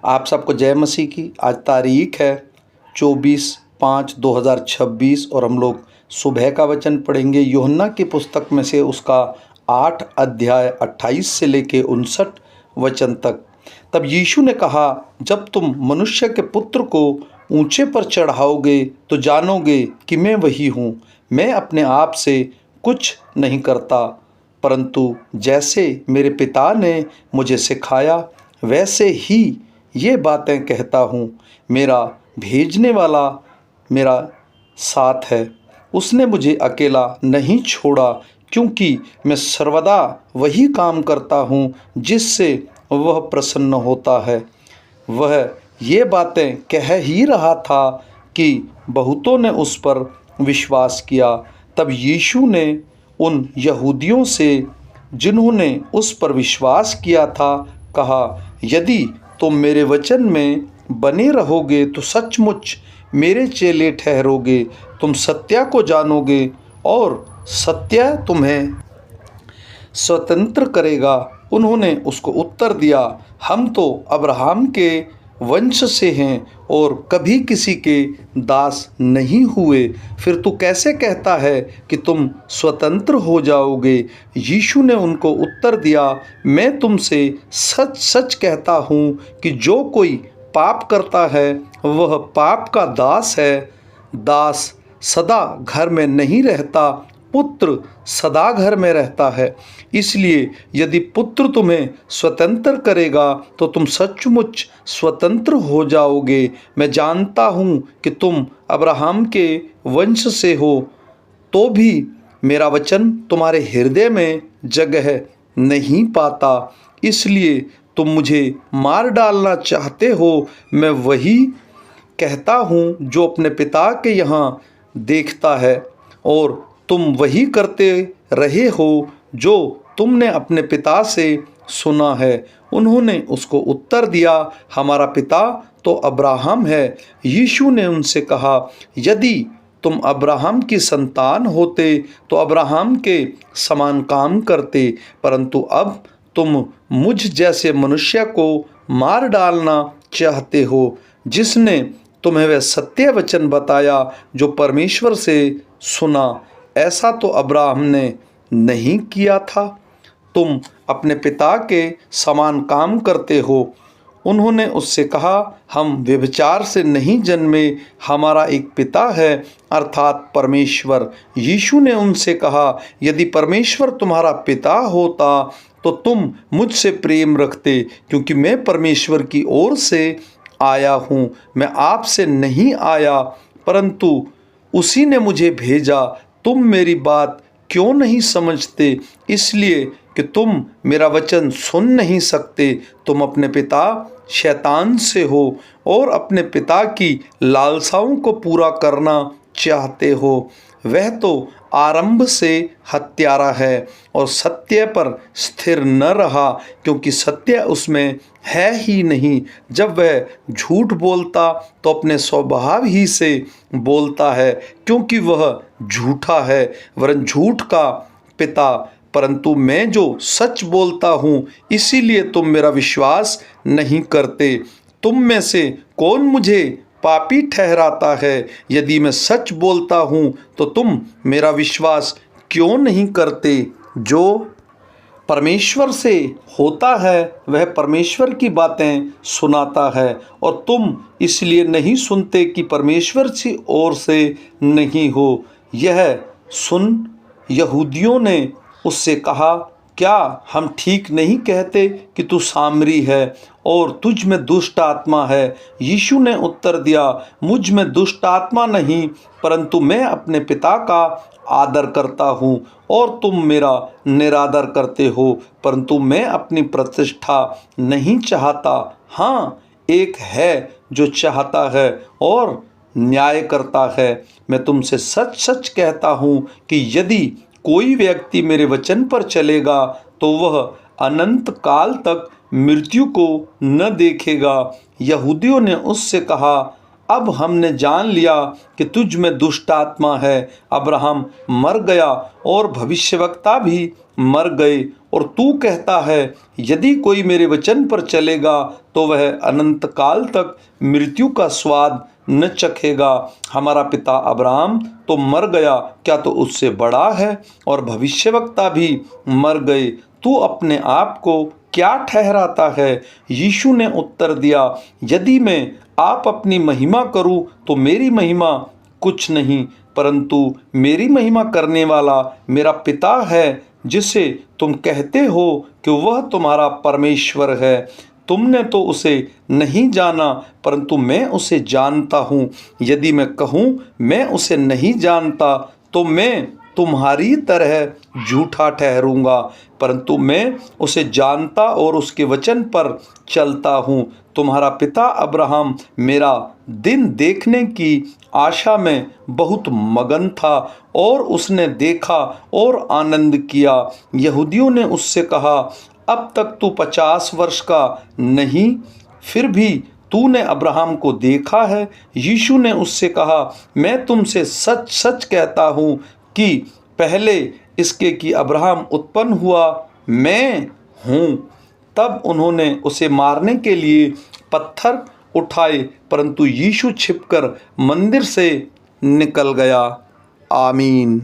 आप सबको जय मसीह की। आज तारीख है 24/5/2026 और हम लोग सुबह का वचन पढ़ेंगे यूहन्ना की पुस्तक में से उसका 8 अध्याय 28 से लेके 59 वचन तक। तब यीशु ने कहा, जब तुम मनुष्य के पुत्र को ऊंचे पर चढ़ाओगे तो जानोगे कि मैं वही हूँ। मैं अपने आप से कुछ नहीं करता, परंतु जैसे मेरे पिता ने मुझे सिखाया वैसे ही ये बातें कहता हूँ। मेरा भेजने वाला मेरा साथ है। उसने मुझे अकेला नहीं छोड़ा, क्योंकि मैं सर्वदा वही काम करता हूँ जिससे वह प्रसन्न होता है। वह ये बातें कह ही रहा था कि बहुतों ने उस पर विश्वास किया। तब यीशु ने उन यहूदियों से जिन्होंने उस पर विश्वास किया था कहा, यदि तुम मेरे वचन में बने रहोगे तो सचमुच मेरे चेले ठहरोगे। तुम सत्य को जानोगे और सत्य तुम्हें स्वतंत्र करेगा। उन्होंने उसको उत्तर दिया, हम तो अब्राहम के वंश से हैं और कभी किसी के दास नहीं हुए। फिर तू कैसे कहता है कि तुम स्वतंत्र हो जाओगे? यीशु ने उनको उत्तर दिया, मैं तुमसे सच सच कहता हूँ कि जो कोई पाप करता है वह पाप का दास है। दास सदा घर में नहीं रहता, पुत्र सदा घर में रहता है। इसलिए यदि पुत्र तुम्हें स्वतंत्र करेगा तो तुम सचमुच स्वतंत्र हो जाओगे। मैं जानता हूँ कि तुम अब्राहम के वंश से हो, तो भी मेरा वचन तुम्हारे हृदय में जगह नहीं पाता। इसलिए तुम मुझे मार डालना चाहते हो। मैं वही कहता हूँ जो अपने पिता के यहाँ देखता है, और तुम वही करते रहे हो जो तुमने अपने पिता से सुना है। उन्होंने उसको उत्तर दिया, हमारा पिता तो अब्राहम है। यीशु ने उनसे कहा, यदि तुम अब्राहम की संतान होते तो अब्राहम के समान काम करते, परंतु अब तुम मुझ जैसे मनुष्य को मार डालना चाहते हो। जिसने तुम्हें वह सत्य वचन बताया जो परमेश्वर से सुना, ऐसा तो अब्राहम ने नहीं किया था। तुम अपने पिता के समान काम करते हो। उन्होंने उससे कहा, हम व्यभिचार से नहीं जन्मे, हमारा एक पिता है अर्थात परमेश्वर। यीशु ने उनसे कहा, यदि परमेश्वर तुम्हारा पिता होता तो तुम मुझसे प्रेम रखते, क्योंकि मैं परमेश्वर की ओर से आया हूँ। मैं आपसे नहीं आया, परंतु उसी ने मुझे भेजा। तुम मेरी बात क्यों नहीं समझते? इसलिए कि तुम मेरा वचन सुन नहीं सकते। तुम अपने पिता शैतान से हो और अपने पिता की लालसाओं को पूरा करना चाहते हो। वह तो आरंभ से हत्यारा है और सत्य पर स्थिर न रहा, क्योंकि सत्य उसमें है ही नहीं। जब वह झूठ बोलता तो अपने स्वभाव ही से बोलता है, क्योंकि वह झूठा है, वरन झूठ का पिता। परंतु मैं जो सच बोलता हूँ, इसीलिए तुम मेरा विश्वास नहीं करते। तुम में से कौन मुझे पापी ठहराता है? यदि मैं सच बोलता हूँ तो तुम मेरा विश्वास क्यों नहीं करते? जो परमेश्वर से होता है वह परमेश्वर की बातें सुनाता है, और तुम इसलिए नहीं सुनते कि परमेश्वर की ओर से नहीं हो। यह सुन यहूदियों ने उससे कहा, क्या हम ठीक नहीं कहते कि तू सामरी है और तुझ में दुष्ट आत्मा है? यीशु ने उत्तर दिया, मुझ में दुष्ट आत्मा नहीं, परंतु मैं अपने पिता का आदर करता हूँ और तुम मेरा निरादर करते हो। परंतु मैं अपनी प्रतिष्ठा नहीं चाहता, हाँ एक है जो चाहता है और न्याय करता है। मैं तुमसे सच सच कहता हूँ कि यदि कोई व्यक्ति मेरे वचन पर चलेगा तो वह अनंत काल तक मृत्यु को न देखेगा। यहूदियों ने उससे कहा, अब हमने जान लिया कि तुझ में दुष्ट आत्मा है। अब्राहम मर गया और भविष्यवक्ता भी मर गए, और तू कहता है, यदि कोई मेरे वचन पर चलेगा तो वह अनंत काल तक मृत्यु का स्वाद न चखेगा। हमारा पिता अब्राहम तो मर गया, क्या तो उससे बड़ा है? और भविष्यवक्ता भी मर गए, तू अपने आप को क्या ठहराता है? यीशु ने उत्तर दिया, यदि मैं आप अपनी महिमा करूं तो मेरी महिमा कुछ नहीं, परंतु मेरी महिमा करने वाला मेरा पिता है, जिसे तुम कहते हो कि वह तुम्हारा परमेश्वर है। तुमने तो उसे नहीं जाना, परंतु मैं उसे जानता हूँ। यदि मैं कहूँ मैं उसे नहीं जानता तो मैं तुम्हारी तरह झूठा ठहरूंगा, परंतु मैं उसे जानता और उसके वचन पर चलता हूँ। तुम्हारा पिता अब्राहम मेरा दिन देखने की आशा में बहुत मगन था, और उसने देखा और आनंद किया। यहूदियों ने उससे कहा, अब तक तू 50 वर्ष का नहीं, फिर भी तूने अब्राहम को देखा है। यीशु ने उससे कहा, मैं तुमसे सच सच कहता हूँ कि पहले इसके कि अब्राहम उत्पन्न हुआ मैं हूँ। तब उन्होंने उसे मारने के लिए पत्थर उठाए, परंतु यीशु छिपकर मंदिर से निकल गया। आमीन।